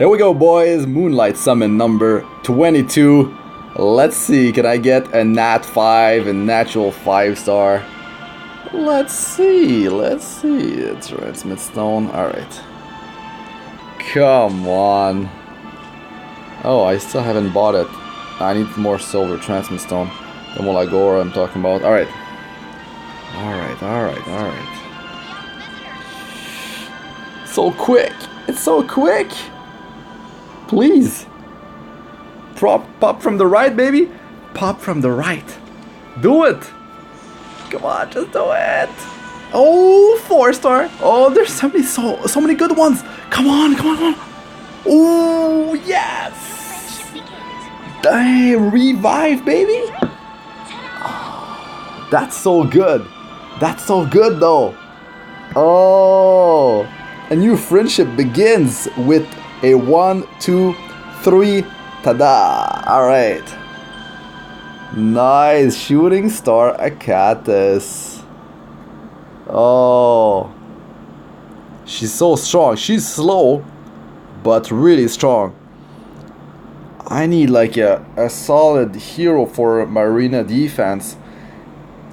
Here we go, boys. Moonlight summon number 22. Let's see, can I get a nat 5, a natural 5-star? Let's see. It's Transmit Stone. Alright. Come on. Oh, I still haven't bought it. I need more silver Transmit Stone. The Molagora I'm talking about. Alright. Alright. So quick. It's so quick. Please. Pop from the right, baby. Pop from the right. Do it. Come on, just do it. Oh, 4-star. Oh, there's so many good ones. Come on. Oh, yes. Damn, revive, baby. Oh, that's so good. That's so good, though. Oh, a new friendship begins with a 1, 2, 3. Tada! Alright. Nice. Shooting Star Acatus. Oh. She's so strong. She's slow, but really strong. I need like a solid hero for Marina defense.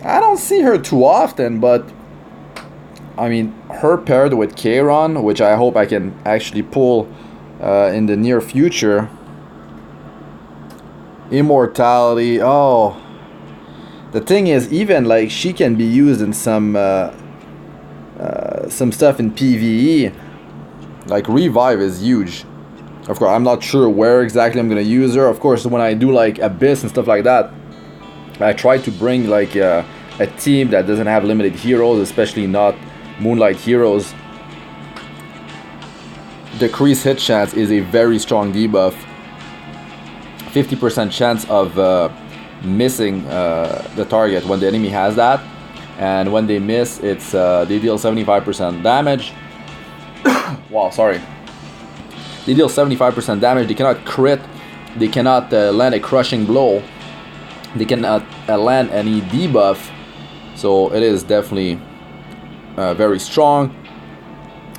I don't see her too often, but I mean, her paired with Kayron, which I hope I can actually pull in the near future. Immortality. Oh, the thing is, even like she can be used in some stuff in PvE. Like revive is huge. Of course, I'm not sure where exactly I'm gonna use her. Of course, when I do like Abyss and stuff like that, I try to bring like a team that doesn't have limited heroes, especially not Moonlight heroes. Decreased hit chance is a very strong debuff. 50% chance of missing the target when the enemy has that, and when they miss, it's they deal 75% damage. Wow, sorry. They deal 75% damage. They cannot crit. They cannot land a crushing blow. They cannot land any debuff. So it is definitely very strong.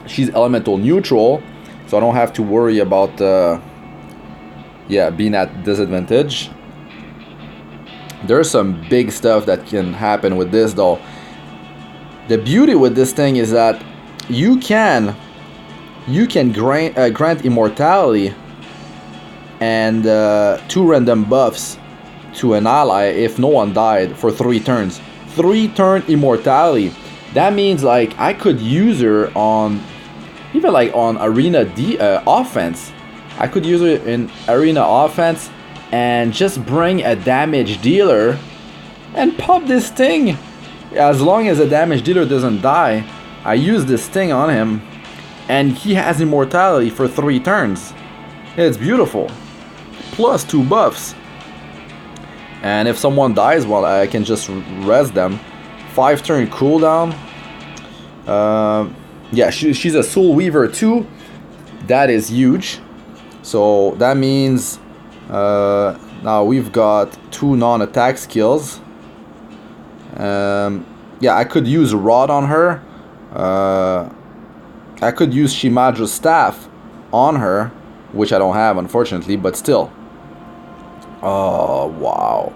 She's elemental neutral, so I don't have to worry about being at disadvantage. There's some big stuff that can happen with this though. The beauty with this thing is that you can grant immortality and 2 random buffs to an ally if no one died for 3 turns. 3-turn immortality. That means like I could use her on even like on arena offense. I could use it in arena offense and just bring a damage dealer and pop this thing. As long as the damage dealer doesn't die, I use this thing on him and he has immortality for 3 turns. It's beautiful. Plus 2 buffs. And if someone dies, well, I can just res them. 5-turn cooldown. Yeah, she's a Soul Weaver too. That is huge. So that means now we've got 2 non-attack skills. Yeah, I could use Rod on her. I could use Shimadra's Staff on her, which I don't have unfortunately, but still. Oh, wow.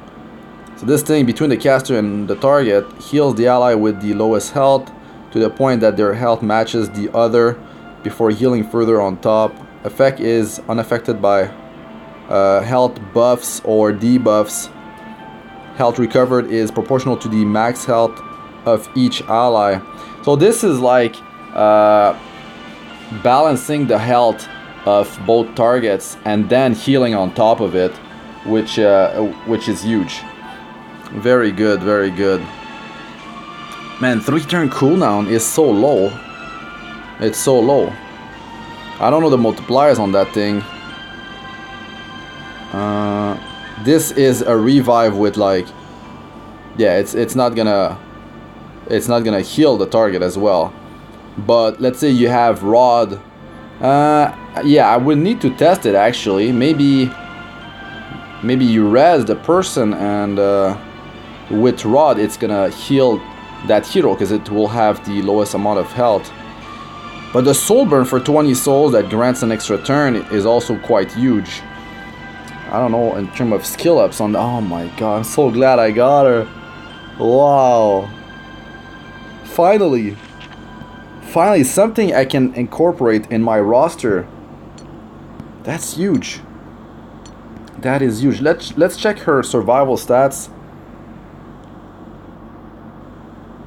So this thing between the caster and the target heals the ally with the lowest health to the point that their health matches the other before healing further on top. Effect is unaffected by health buffs or debuffs. Health recovered is proportional to the max health of each ally. So this is like balancing the health of both targets and then healing on top of it, which is huge. Very good, very good. Man, 3-turn cooldown is so low. It's so low. I don't know the multipliers on that thing. This is a revive with like, yeah, it's not gonna heal the target as well. But let's say you have Rod. Yeah, I would need to test it actually. Maybe you res the person and with Rod it's gonna heal that hero because it will have the lowest amount of health. But the soul burn for 20 souls that grants an extra turn is also quite huge. I don't know in terms of skill ups on the, oh my god, I'm so glad I got her. Wow. Finally. Finally, something I can incorporate in my roster. That's huge. That is huge. Let's check her survival stats.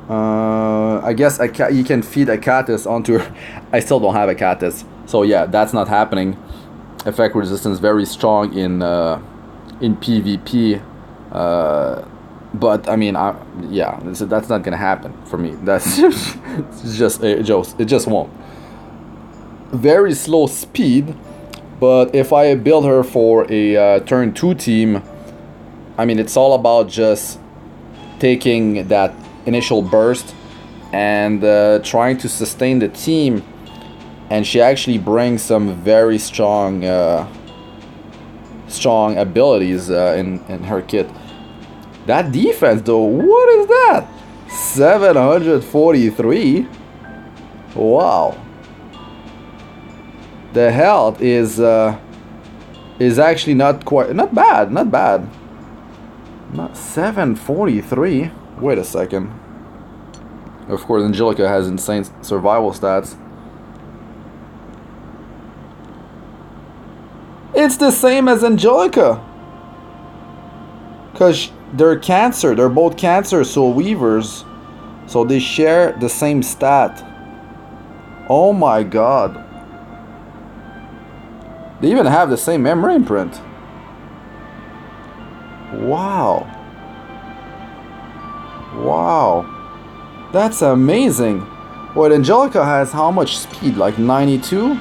I guess you can feed a cactus onto her. I still don't have a cactus, so yeah, that's not happening. Effect resistance very strong in PvP, but I mean, yeah, that's not gonna happen for me. That's it just won't. Very slow speed, but if I build her for a turn 2 team, I mean, it's all about just taking that initial burst and trying to sustain the team, and she actually brings some very strong strong abilities in her kit. That defense though, what is that? 743. Wow. The health is actually not bad. Not 743. Wait a second. Of course, Angelica has insane survival stats. It's the same as Angelica. Because they're cancer. They're both cancer soul weavers. So they share the same stat. Oh my god. They even have the same memory imprint. Wow. Wow. That's amazing. Wait, Angelica has how much speed? Like 92?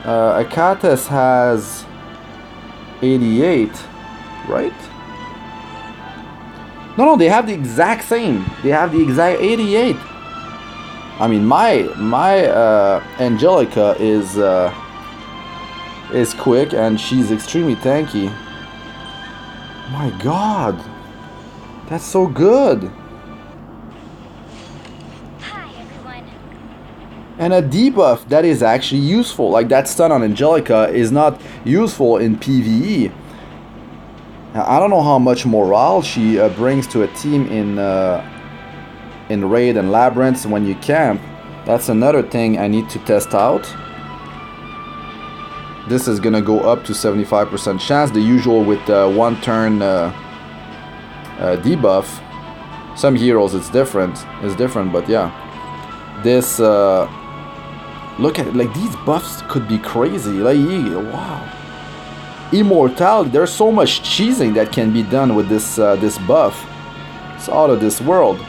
Akatis has 88, right? No, they have the exact same. They have the exact 88. I mean, my Angelica is quick and she's extremely tanky. My god. That's so good. And a debuff that is actually useful. Like that stun on Angelica is not useful in PvE. I don't know how much morale she brings to a team in Raid and Labyrinths when you camp. That's another thing I need to test out. This is gonna go up to 75% chance. The usual with one turn debuff. Some heroes it's different, but yeah. This look at it, like these buffs could be crazy. Like wow. Immortality, there's so much cheesing that can be done with this this buff. It's out of this world.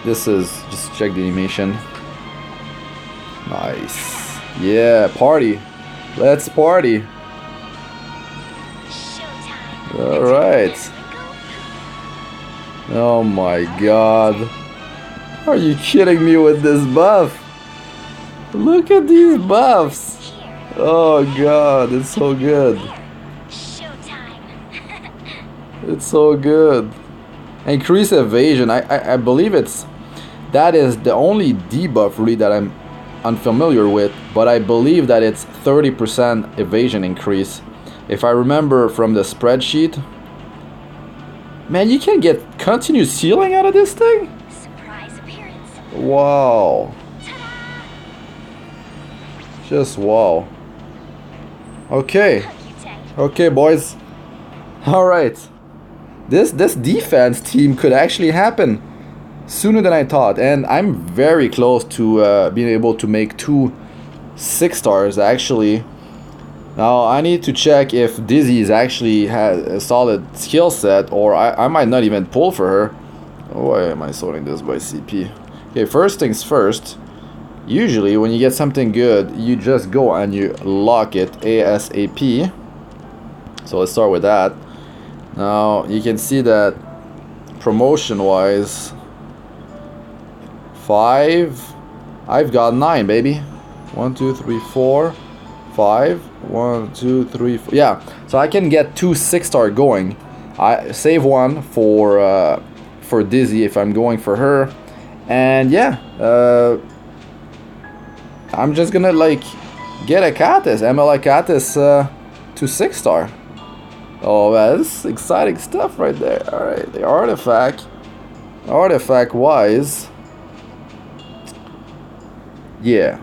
This is, just check the animation. Nice. Yeah, party. Let's party. Alright. Oh my god. Are you kidding me with this buff? Look at these buffs. Oh god, it's so good. It's so good. Increase evasion. I believe that is the only debuff really that I'm unfamiliar with, but I believe that it's 30% evasion increase. If I remember from the spreadsheet. Man, you can get continuous healing out of this thing? Surprise appearance. Wow. Just wow. Okay. Okay, boys. Alright. This defense team could actually happen sooner than I thought, and I'm very close to being able to make 2 6-stars actually. Now I need to check if Dizzy's actually has a solid skill set, or I might not even pull for her. Why am I sorting this by CP? Okay, first things first. Usually when you get something good, you just go and you lock it ASAP. So let's start with that. Now you can see that promotion wise 5, I've got 9, baby. 1 2 3 4 5 1 2 3 4. Yeah, so I can get 2 6-star going. I save one for Dizzy if I'm going for her, and yeah, I'm just gonna like get a Catus, MLI Catus to 6-star. Oh man, this is exciting stuff right there. Alright, the artifact wise, yeah,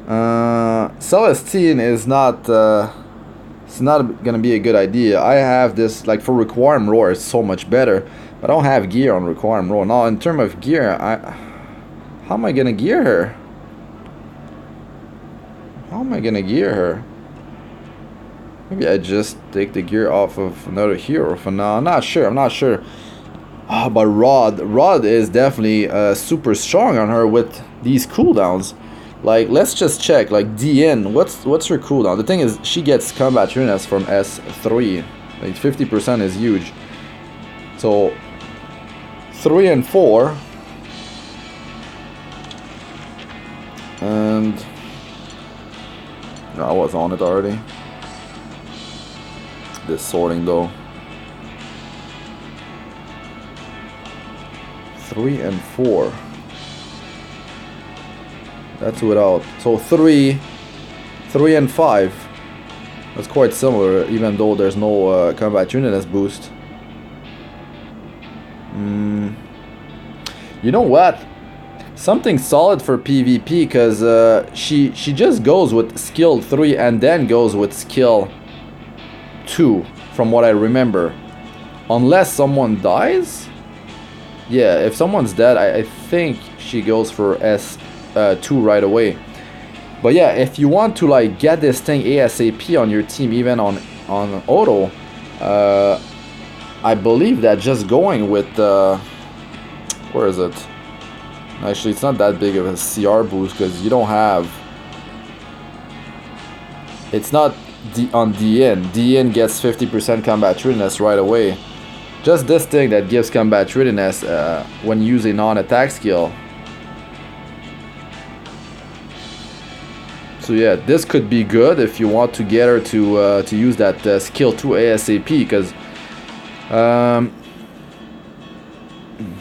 Celestine is not it's not gonna be a good idea. I have this, like, for Requiem Roar it's so much better, but I don't have gear on Requiem Roar. Now in terms of gear, how am I gonna gear her? How am I gonna gear her? Maybe I just take the gear off of another hero for now. I'm not sure. Oh, but Rod is definitely super strong on her with these cooldowns. Like, let's just check. Like, DN, what's her cooldown? The thing is, she gets combat readiness from S3. Like, 50% is huge. So 3 and 4. And no, I was on it already. This sorting though. 3 and 4. That's without. So 3 and 5. That's quite similar, even though there's no combat unitness boost. You know what? Something solid for PvP, because she just goes with skill 3 and then goes with skill 2, from what I remember. Unless someone dies? Yeah, if someone's dead, I think she goes for S2 right away. But yeah, if you want to like get this thing ASAP on your team, even on auto, I believe that just going with where is it? Actually, it's not that big of a CR boost because you don't have. It's not on DN. DN gets 50% combat readiness right away. Just this thing that gives combat readiness when using non-attack skill. So yeah, this could be good if you want to get her to use that skill 2 ASAP, because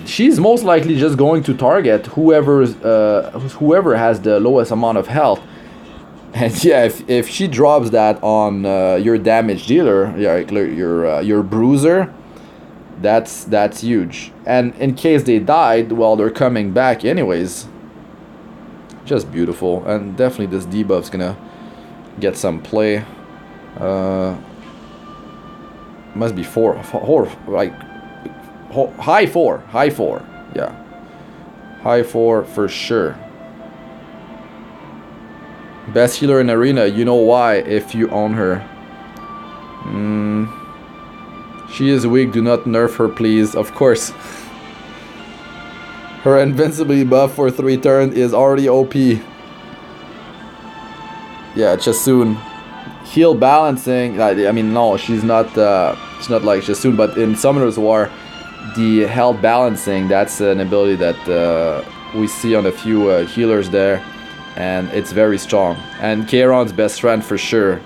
she's most likely just going to target whoever has the lowest amount of health. And yeah, if she drops that on your damage dealer, yeah, your bruiser, that's huge. And in case they died, well, they're coming back anyways. Just beautiful. And definitely this debuff's gonna get some play. Must be four, like high four, yeah, high 4 for sure. Best healer in arena. You know why? If you own her. She is weak. Do not nerf her, please. Of course. Her invincibility buff for 3 turns is already OP. Yeah, Chasun. Heal balancing. I mean, no, she's not like Chasun, but in Summoner's War, the health balancing, that's an ability that we see on a few healers there, and it's very strong. And Kairon's best friend for sure.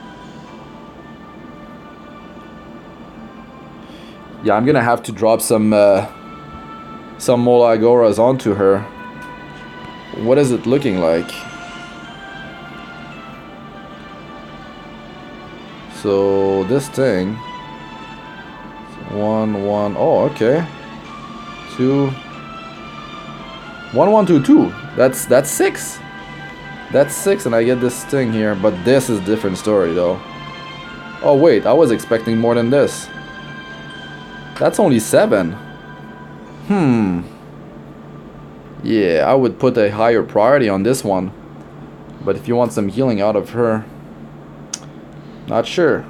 Yeah, I'm gonna have to drop some Mola Agoras onto her. What is it looking like? So this thing, 1 1. Oh, okay. 2 1 1 2 2. That's 6. That's 6, and I get this thing here. But this is a different story, though. Oh wait, I was expecting more than this. That's only 7. Yeah, I would put a higher priority on this one. But if you want some healing out of her, not sure.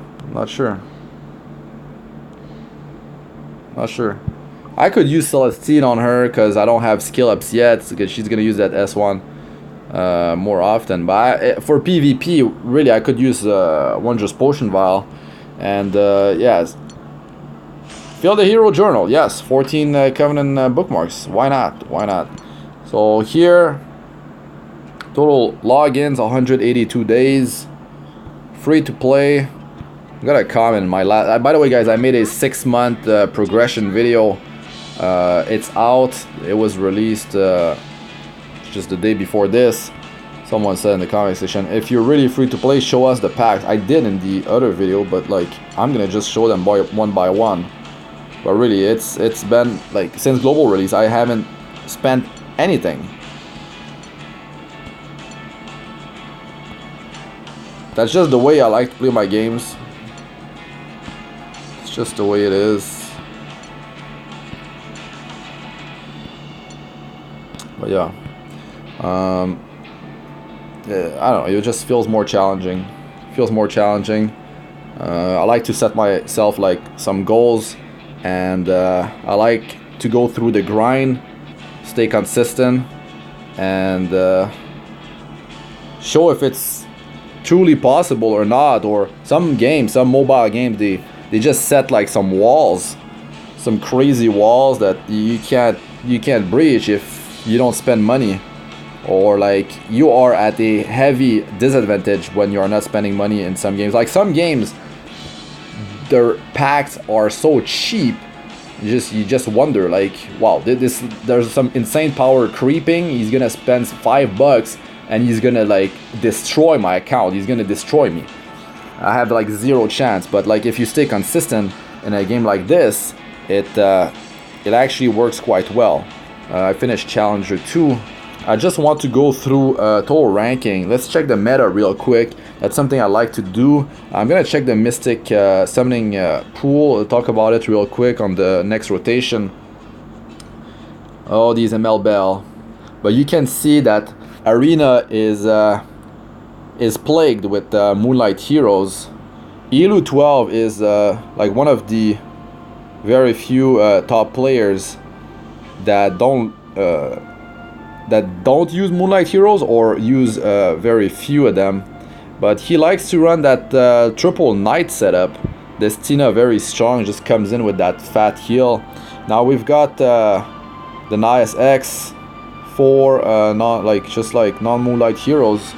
I could use Celestine on her because I don't have skill ups yet, because she's gonna use that S1 more often. But for PvP, really, I could use Wondrous Potion Vial. And yeah, fill the hero journal. Yes, 14 Covenant bookmarks. Why not? So here, total logins 182 days. Free to play. I got a comment in my last. By the way, guys, I made a 6-month progression video. It's out. It was released just the day before this. Someone said in the comment section, if you're really free to play, show us the packs. I did in the other video, but like I'm gonna just show them one by one. But really, it's been like since global release, I haven't spent anything. That's just the way I like to play my games. It's just the way it is. But yeah. I don't know, it just feels more challenging. I like to set myself like some goals, and I like to go through the grind, stay consistent, and show if it's truly possible or not. Or some games, some mobile games, they just set like some walls, some crazy walls that you can't breach if you don't spend money. Or like you are at a heavy disadvantage when you are not spending money in some games. Like some games, their packs are so cheap, you just wonder like, wow, there's some insane power creeping. He's gonna spend $5 and he's gonna like destroy my account. He's gonna destroy me. I have like zero chance. But like if you stay consistent in a game like this, it actually works quite well. I finished Challenger 2. I just want to go through total ranking. Let's check the meta real quick. That's something I like to do. I'm gonna check the Mystic summoning pool. I'll talk about it real quick on the next rotation. Oh, these ML Bell. But you can see that Arena is plagued with Moonlight heroes. Elu 12 is like one of the very few top players that don't use Moonlight heroes, or use very few of them. But he likes to run that triple knight setup. This Tina very strong, just comes in with that fat heal. Now we've got the Nias X for non-Moonlight heroes.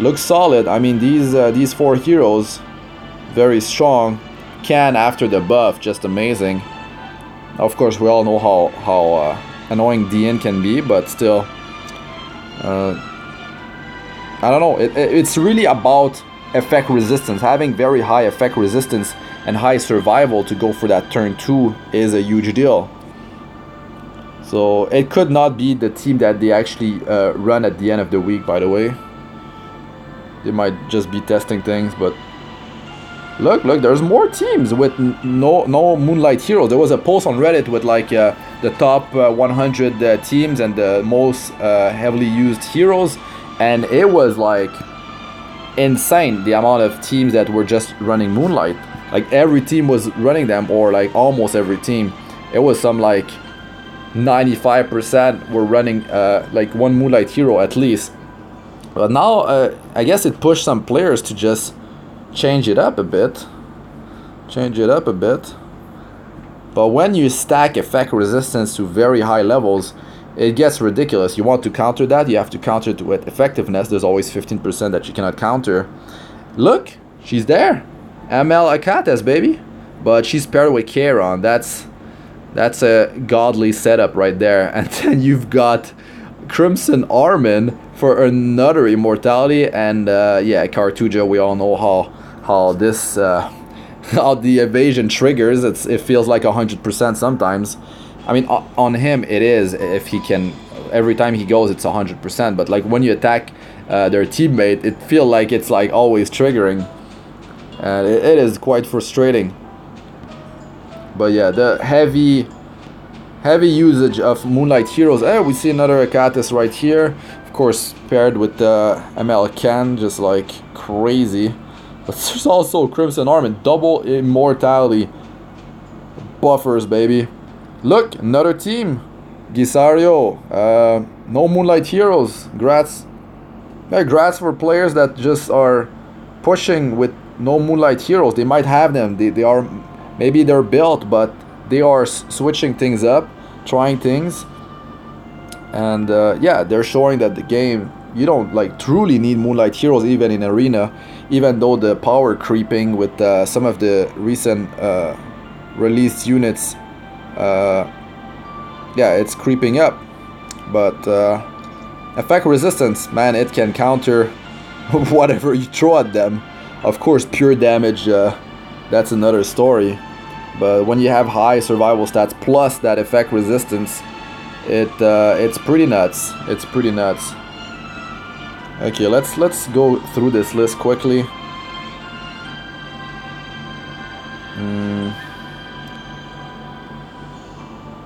Looks solid. I mean, these 4 heroes very strong. Can after the buff, just amazing. Of course, we all know how annoying DN can be, but still, I don't know, it's really about effect resistance. Having very high effect resistance and high survival to go for that turn 2 is a huge deal. So it could not be the team that they actually run at the end of the week, by the way. They might just be testing things, but look, there's more teams with no Moonlight heroes. There was a post on Reddit with like the top 100 teams and the most heavily used heroes, and it was like insane the amount of teams that were just running Moonlight. Like every team was running them, or like almost every team. It was some like 95% were running like one Moonlight hero at least. But now I guess it pushed some players to just change it up a bit. But when you stack effect resistance to very high levels, it gets ridiculous. You want to counter that, you have to counter it with effectiveness. There's always 15% that you cannot counter. Look, she's there. ML Akates, baby. But she's paired with Kairon. That's a godly setup right there. And then you've got Crimson Armin for another immortality. And yeah, Cartuja, we all know how this how the evasion triggers. It feels like 100% sometimes. I mean, on him it is, if he can, every time he goes it's 100%, but like when you attack their teammate, it feels like it's like always triggering, and it is quite frustrating. But yeah, the heavy usage of Moonlight heroes. We see another Akates right here, of course paired with the ML Ken, just like crazy. But there's also Crimson Armin, double immortality buffers, baby. Look, another team, Gisario. No Moonlight heroes. Grats for players that just are pushing with no Moonlight heroes. They might have them. They are, maybe they're built, but they are switching things up, trying things, and yeah, they're showing that the game, you don't like truly need Moonlight heroes even in arena, even though the power creeping with some of the recent released units, yeah, it's creeping up. But Effect resistance, man, it can counter whatever you throw at them. Of course, pure damage, that's another story. But when you have high survival stats plus that effect resistance, it's pretty nuts. It's pretty nuts. Okay, let's go through this list quickly.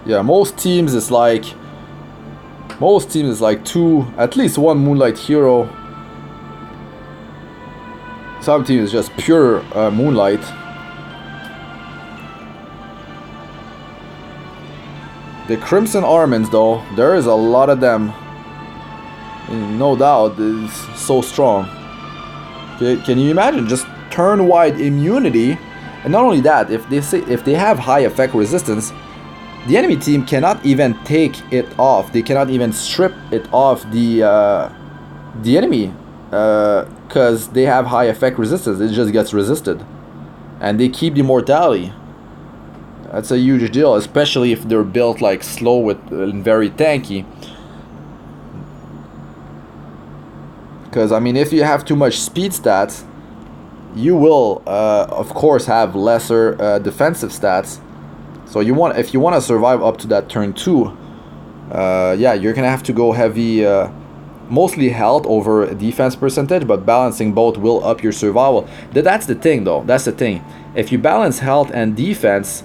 Yeah, most teams is like two, at least one Moonlight hero. Some teams is just pure Moonlight. The Crimson Armaments, though, there is a lot of them. No doubt, it's so strong. Can you imagine just turn-wide immunity? And not only that, if they have high effect resistance, the enemy team cannot even take it off. They cannot even strip it off the enemy, because they have high effect resistance. It just gets resisted, and they keep the mortality. That's a huge deal, especially if they're built like slow with very tanky. Because I mean, if you have too much speed stats, you will, of course, have lesser defensive stats. So if you want to survive up to that turn 2, yeah, you're gonna have to go heavy, mostly health over defense percentage, but balancing both will up your survival. That's the thing, though. That's the thing. If you balance health and defense,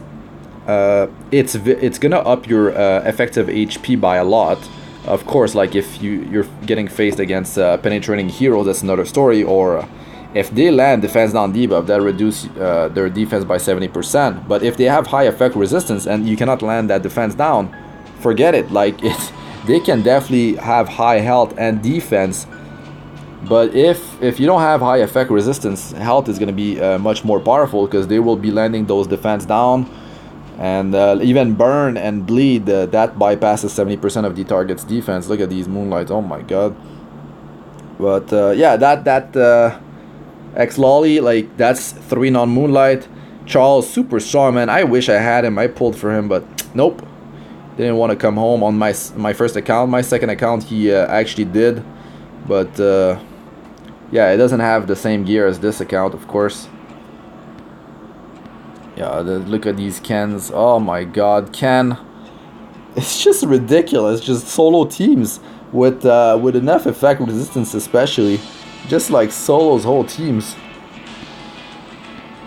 it's gonna up your effective HP by a lot. Of course, like if you're getting faced against penetrating heroes, that's another story. Or if they land defense down debuff, that reduce their defense by 70%. But if they have high effect resistance and you cannot land that defense down, forget it. Like they can definitely have high health and defense. But if you don't have high effect resistance, health is going to be much more powerful, because they will be landing those defense down. And even burn and bleed, that bypasses 70% of the target's defense. Look at these Moonlights, oh my god. But yeah, that X-Lolly, like, that's 3 non-Moonlight. Charles, super strong, man. I wish I had him. I pulled for him, but nope. Didn't want to come home on my first account. My second account, he actually did. But yeah, it doesn't have the same gear as this account, of course. Yeah, look at these Kens. Oh my god, Ken. It's just ridiculous. Just solo teams with enough effect resistance, especially. Just like solos whole teams.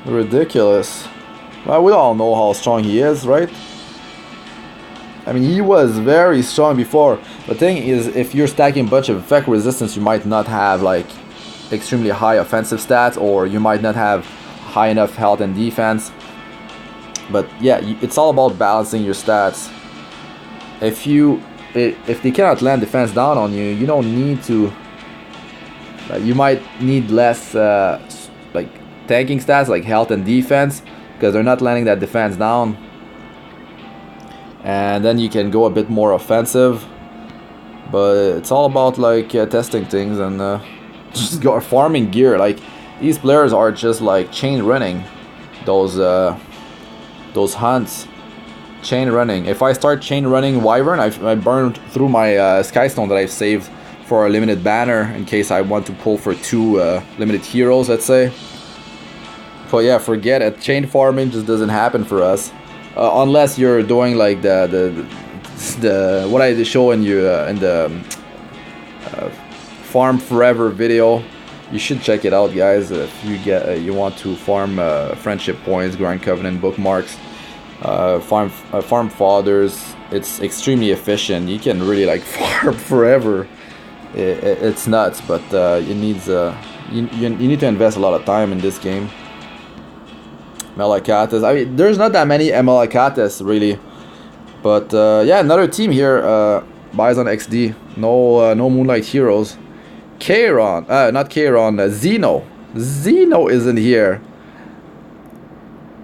Ridiculous. Well, we all know how strong he is, right? I mean, he was very strong before. The thing is, if you're stacking a bunch of effect resistance, you might not have like extremely high offensive stats, or you might not have high enough health and defense. But yeah, it's all about balancing your stats. If they cannot land defense down on you, you don't need to. You might need less like tanking stats, like health and defense, because they're not landing that defense down. And then you can go a bit more offensive. But it's all about like testing things and just go farming gear. Like, these players are just like chain running those hunts. Chain running. If I start chain running Wyvern, I burned through my Skystone that I've saved for a limited banner in case I want to pull for 2 limited heroes, let's say. But yeah, forget it. Chain farming just doesn't happen for us, unless you're doing like the what I show in you in the farm forever video. You should check it out, guys. If you want to farm friendship points, Grand Covenant bookmarks, farm fathers. It's extremely efficient. You can really like farm forever. It's nuts, but you need to invest a lot of time in this game. Melakatas. I mean, there's not that many Melakatas really, but yeah, another team here. Bison XD. No Moonlight heroes. Kairon, not Kairon. Zeno. Zeno isn't here.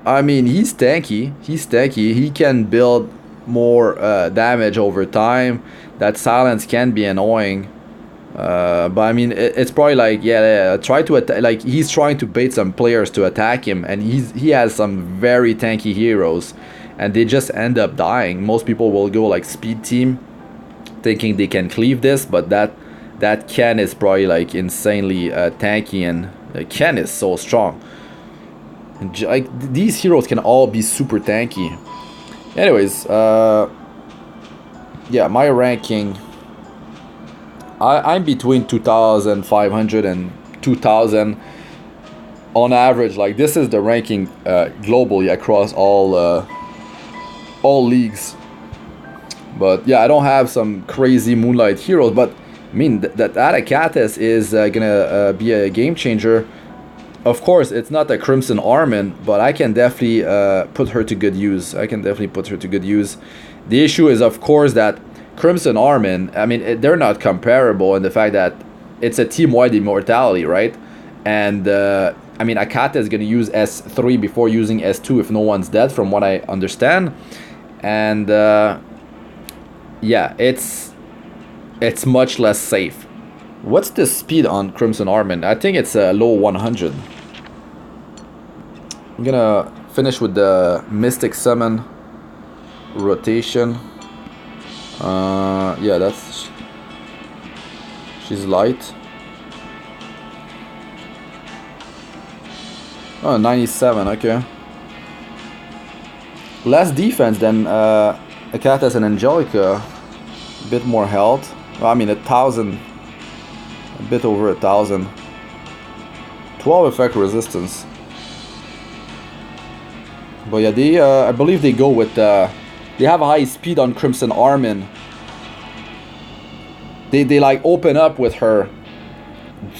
I mean, he's tanky. He can build more damage over time. That silence can be annoying. But I mean, it's probably like, yeah, try to attack. Like, he's trying to bait some players to attack him, and he has some very tanky heroes, and they just end up dying. Most people will go like speed team, thinking they can cleave this, but that Ken is probably like insanely tanky, and Ken is so strong. And, like, these heroes can all be super tanky. Anyways, yeah, my ranking, I'm between 2,500 and 2,000 on average. Like, this is the ranking globally across all leagues. But yeah, I don't have some crazy Moonlight heroes, but I mean that Astranox is gonna be a game changer. Of course, it's not a Crimson Armin, but I can definitely put her to good use. The issue is, of course, that Crimson Armin, I mean, they're not comparable in the fact that it's a team-wide immortality, right? And I mean, Akata is going to use S3 before using S2 if no one's dead, from what I understand. And yeah, it's much less safe. What's the speed on Crimson Armin? I think it's a low 100. I'm gonna finish with the Mystic Summon rotation. Yeah, she's light. Oh, 97, okay. Less defense than Akatas and Angelica. A bit more health. Well, I mean, 1,000. A bit over 1,000. 12 effect resistance. But yeah, they I believe they go with they have a high speed on Crimson Armin. They like open up with her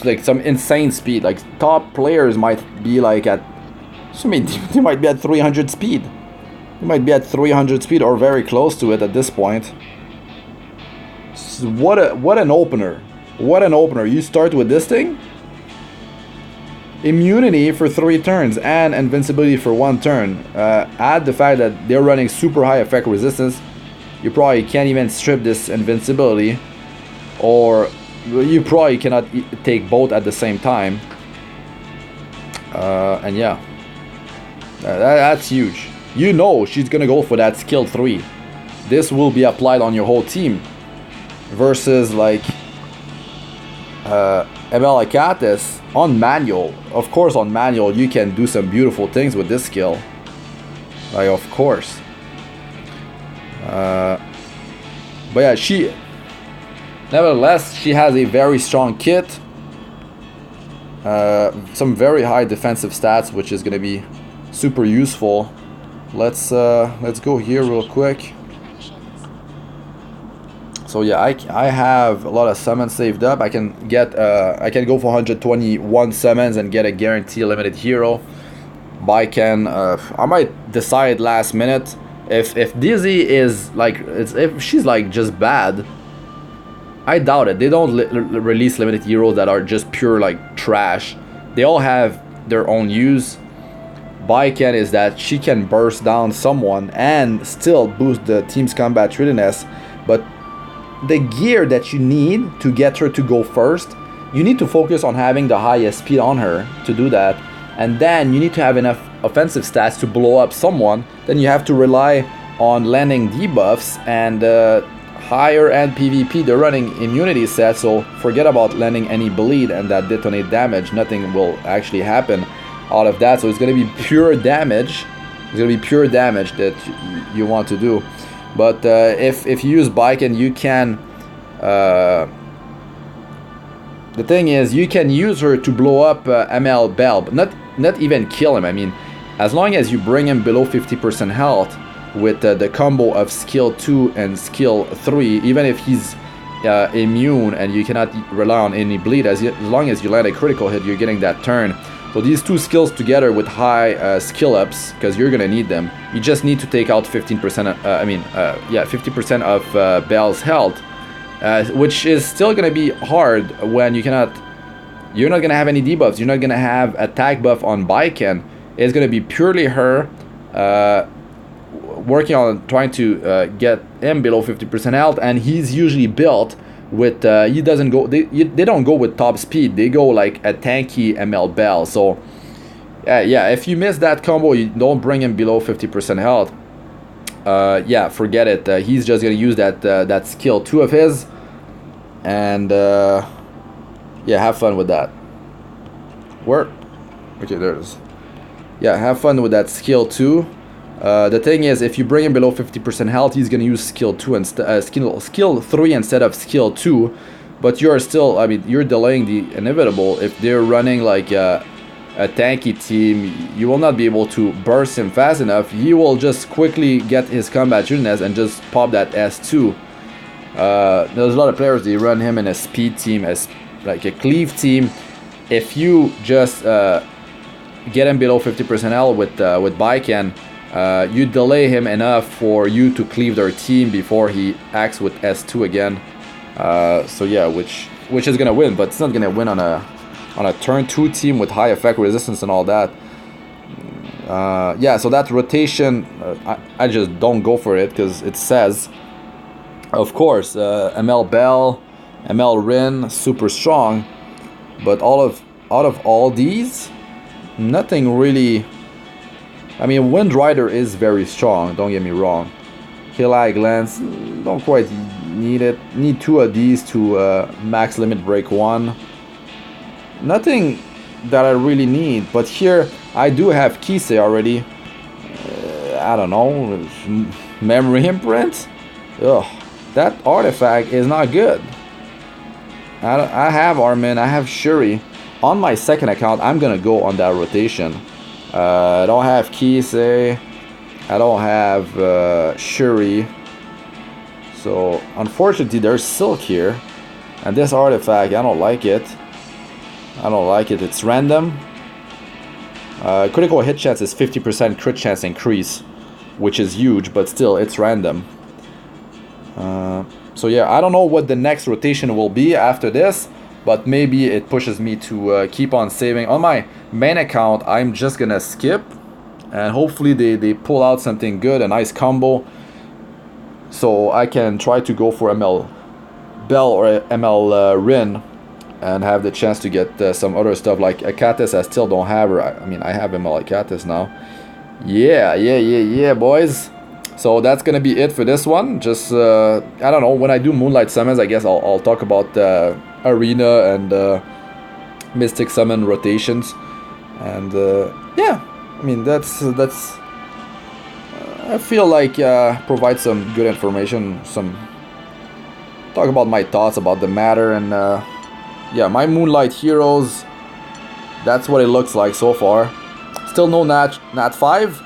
like some insane speed. Like, top players might be like at, I mean, they might be at 300 speed. They might be at 300 speed or very close to it at this point. So what an opener. What an opener. You start with this thing. Immunity for 3 turns and invincibility for 1 turn. Add the fact that they're running super high effect resistance. You probably can't even strip this invincibility, or you probably cannot take both at the same time. And yeah, that's huge. You know she's gonna go for that skill 3. This will be applied on your whole team. Versus like ML Akatis on manual. Of course, on manual you can do some beautiful things with this skill. Like, of course. But yeah, nevertheless, she has a very strong kit. Some very high defensive stats, which is gonna be super useful. Let's go here real quick. So yeah, I have a lot of summons saved up. I can go for 121 summons and get a guarantee limited hero. But I might decide last minute if Dizzy is like, if she's like just bad. I doubt it. They don't release limited heroes that are just pure like trash. They all have their own use. Baiken is that she can burst down someone and still boost the team's combat readiness, but the gear that you need to get her to go first, you need to focus on having the highest speed on her to do that, and then you need to have enough offensive stats to blow up someone. Then you have to rely on landing debuffs and higher end PvP. They're running immunity sets, so forget about landing any bleed and that detonate damage. Nothing will actually happen out of that, so it's going to be pure damage. It's going to be pure damage that you want to do. But if you use Baiken, you can the thing is, you can use her to blow up ML Bell, but not even kill him. I mean, as long as you bring him below 50% health with the combo of skill 2 and skill 3, even if he's immune and you cannot rely on any bleed, as long as you land a critical hit, you're getting that turn. So these two skills together with high skill ups, because you're gonna need them, you just need to take out 15%. 50% of Bell's health, which is still gonna be hard when you're not gonna have any debuffs. You're not gonna have attack buff on Baiken. It's gonna be purely her working on trying to get him below 50% health, and he's usually built with he doesn't go, they don't go with top speed, they go like a tanky ML Bell. So yeah, if you miss that combo, you don't bring him below 50% health, yeah, forget it. He's just gonna use that skill 2 of his, and yeah, have fun with that. Where? Okay, there it is. Yeah, have fun with that skill 2. The thing is, if you bring him below 50% health, he's gonna use skill 2 and skill 3 instead of skill 2. But you're still, I mean, you're delaying the inevitable. If they're running like a tanky team, you will not be able to burst him fast enough. He will just quickly get his combat uniqueness and just pop that S2. There's a lot of players, they run him in a speed team, as like a cleave team. If you just get him below 50% health with Baiken, you delay him enough for you to cleave their team before he acts with S2 again. So yeah, which is gonna win, but it's not gonna win on a turn 2 team with high effect resistance and all that. Yeah, so that rotation, I just don't go for it, because it says, of course, ML Bell, ML Rin, super strong, but out of all these, nothing really. I mean, Wind Rider is very strong, don't get me wrong. Kill-Eye Glance, don't quite need it. Need 2 of these to max limit break 1. Nothing that I really need, but here I do have Kisei already. I don't know, Memory Imprint? Ugh, that artifact is not good. I have Armin, I have Shuri. On my second account, I'm gonna go on that rotation. I don't have Kisei, I don't have Shuri. So unfortunately there's Silk here, and this artifact, I don't like it. I don't like it. It's random. Critical hit chance is 50% crit chance increase, which is huge, but still it's random. So yeah, I don't know what the next rotation will be after this, but maybe it pushes me to keep on saving. On my main account, I'm just gonna skip, and hopefully they pull out something good, a nice combo, so I can try to go for ML Bell or ML Rin, and have the chance to get some other stuff like Akatis. I still don't have her. I mean, I have ML Akatis now. Yeah, boys. So that's gonna be it for this one. Just I don't know, when I do Moonlight summons, I guess I'll talk about Arena and Mystic summon rotations, and yeah, I mean that's I feel like provide some good information, some talk about my thoughts about the matter, and yeah, my Moonlight heroes, that's what it looks like so far. Still no Nat 5,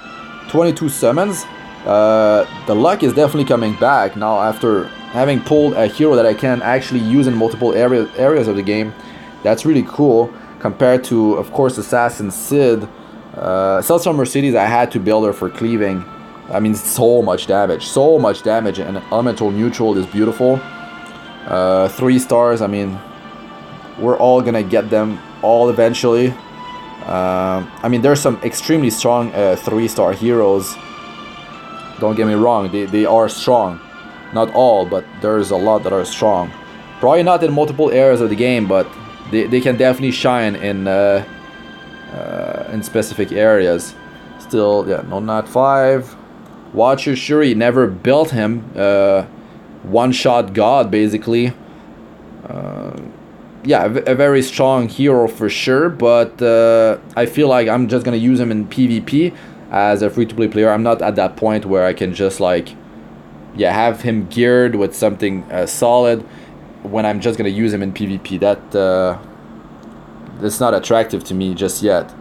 22 summons. The luck is definitely coming back now after having pulled a hero that I can actually use in multiple areas of the game. That's really cool compared to, of course, Assassin Sid. Celestial Mercedes, I had to build her for cleaving. I mean, so much damage, and elemental neutral is beautiful. 3 stars, I mean, we're all gonna get them all eventually. I mean, there's some extremely strong 3-star heroes. Don't get me wrong, they are strong. Not all, but there's a lot that are strong. Probably not in multiple areas of the game, but they can definitely shine in specific areas. Still, yeah, no Nat 5. Watcher Shuri, never built him. One-shot god, basically. Yeah, a very strong hero for sure, but I feel like I'm just gonna use him in PvP as a free-to-play player. I'm not at that point where I can just like, yeah, have him geared with something solid when I'm just gonna use him in PvP. That's not attractive to me just yet.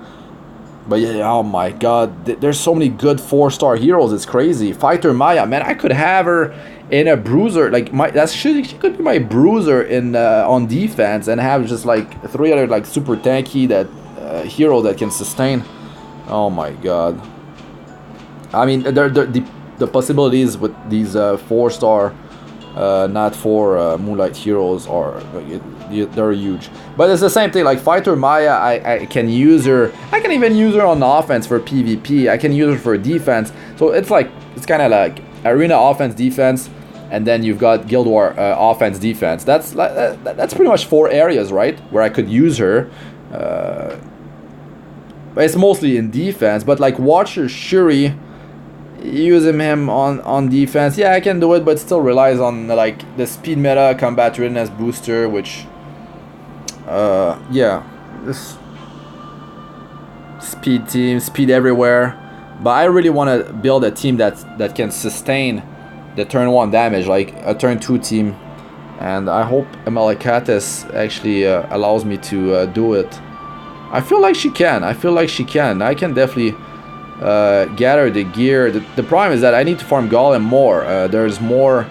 But yeah, oh my god, there's so many good 4-star heroes, it's crazy. Fighter Maya, man, I could have her in a bruiser, like she could be my bruiser in on defense, and have just like 3 other like super tanky hero that can sustain. Oh my god. I mean, the possibilities with these 4-star Nat 4 Moonlight heroes are they're huge. But it's the same thing, like Fighter Maya, I can use her. I can even use her on offense for PvP. I can use her for defense. So it's kind of like Arena offense, defense, and then you've got Guild War offense, defense. That's pretty much 4 areas, right, where I could use her. But it's mostly in defense. But like Watcher Shuri, using him on defense. Yeah, I can do it, but still relies on like the speed meta, combat readiness booster, which yeah, this speed team, speed everywhere. But I really want to build a team that can sustain the turn 1 damage, like a turn 2 team. And I hope Emelikatis actually allows me to do it. I feel like she can. I can definitely gather the gear. The problem is that I need to farm Golem more. There's more.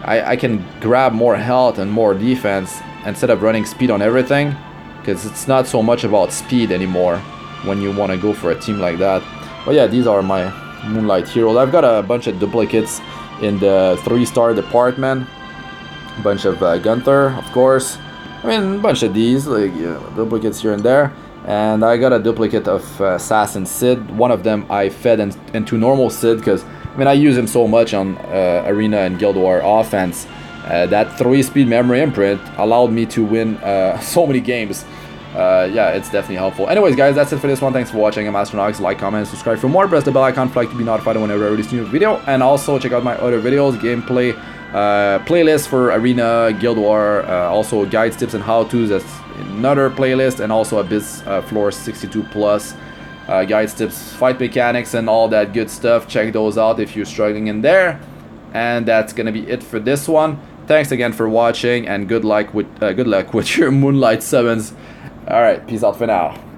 I can grab more health and more defense instead of running speed on everything, because it's not so much about speed anymore when you want to go for a team like that. But yeah, these are my Moonlight heroes. I've got a bunch of duplicates in the 3-star department. A bunch of Gunther, of course. I mean, a bunch of these, like duplicates here and there. And I got a duplicate of Assassin Sid. One of them I fed into normal Sid because, I mean, I use him so much on Arena and Guild War offense. That 3-speed memory imprint allowed me to win so many games. Yeah, it's definitely helpful. Anyways, guys, that's it for this one. Thanks for watching. I'm Astranox. Like, comment, and subscribe for more. Press the bell icon flag to be notified whenever I release a new video. And also check out my other videos, gameplay, playlist for Arena, Guild War, also guides, tips, and how-tos. That's another playlist, and also Abyss Floor 62 Plus guides, tips, fight mechanics, and all that good stuff. Check those out if you're struggling in there. And that's gonna be it for this one. Thanks again for watching, and good luck with your Moonlight summons. All right, peace out for now.